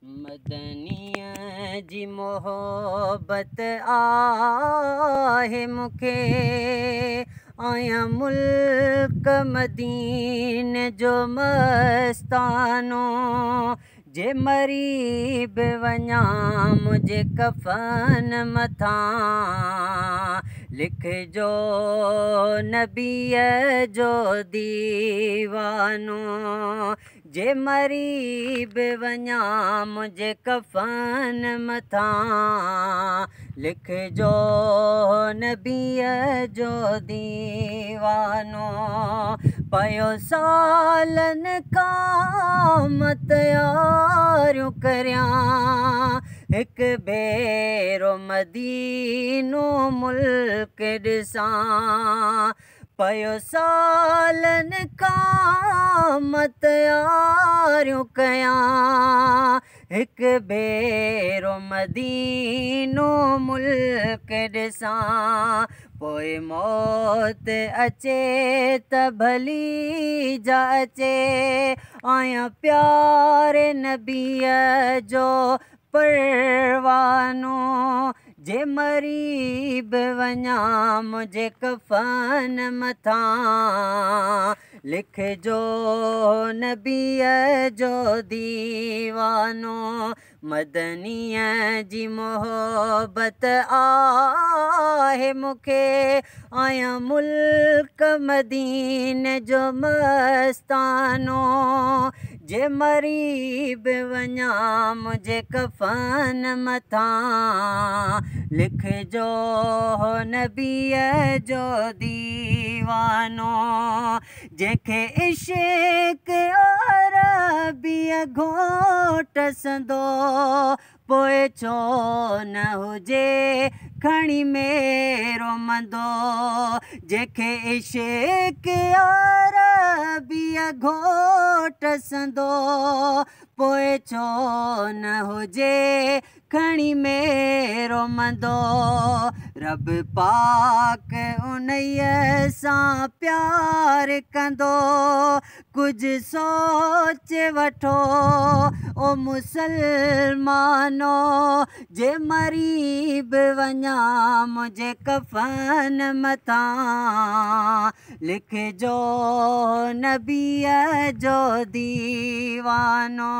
मदनीअ जी मोहब्बत आहे मूंखे आया मुल्क मदीने जो मस्तानो जे मरी बि वञा मुझे कफन मथां लिखजो नबीअ जो दीवानो जे मरी बि वञा मुझे कफन मथां लिखजो नबीअ जो दीवानो पयो सालनि खां तयारियूं करियां हिकु भेरो मदीनो मुल्क ॾिसां पयो सालनि खां तयारियूं कयां हिकु भेरो मदीनो मुल्क ॾिसां पोइ मौत अचे त भली जा अचे आया प्यारे नबीअ जो परवानो जे मरी बि वञा मुझे कफन मथां लिखजो नबीअ जो दीवानो मदनीअ जी मोहब्बत आहे मूंखे आया मुल्क मदीने जो मस्तानो जे मरी बि वञा मुझे कफन मथां लिखजो नबीअ जो दीवानो जंहिंखे इश्क अरबीअ घोट संदो पोइ छो न हुजे खणी मेरो मंदो जंहिंखे इश्क अरबीअ घोट संदो पोइ छो न हुजे खणी मेरो मंदो रब पाक उन्हीअ सां प्यार कंदो कुझु सोच वठो ओ मुसलमानो जे मरी बि वञा मुझे कफन मथां लिखजो नबीअ जो दीवानो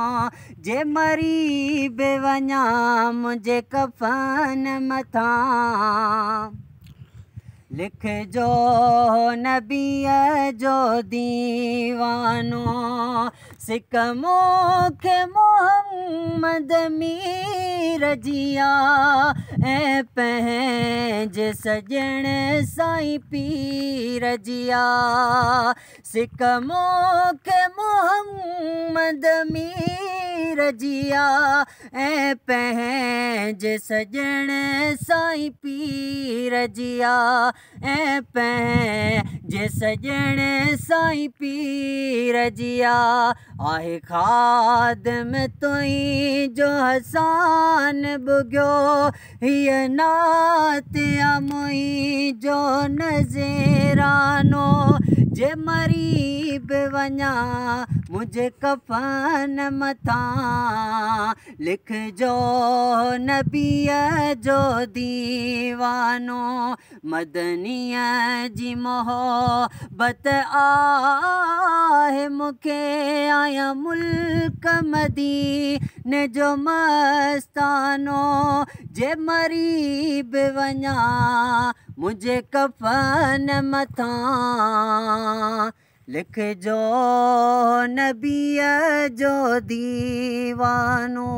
जे मरी बि वञा मुझे कफन मथां लिखजो नबीअ जो दीवानो सिक मूंखे मोहम्मद मीर जिया ऐं पंहिंजे सॼण साईं पीर जिया सिक मूंखे मोहम्मद मीर जिया ऐं पंहिंजे सॼण साईं पीर जिया ऐं पंहिंजे सॼण साईं पीर जिया आहे ख़ादिम तुंहिंजो हसान भुॻियो हीअ नात मुंहिंजो नज़रानो जे मरी बि वञा मुझे कफन मथां लिखजो नबीअ जो दीवानो मदनीअ जी मोहब्बत आहे मूंखे आया मुल्क मदीने जो मस्तानो जे मरी बि वञा मुझे कफन मथां लिखजो नबीअ जो दीवानो।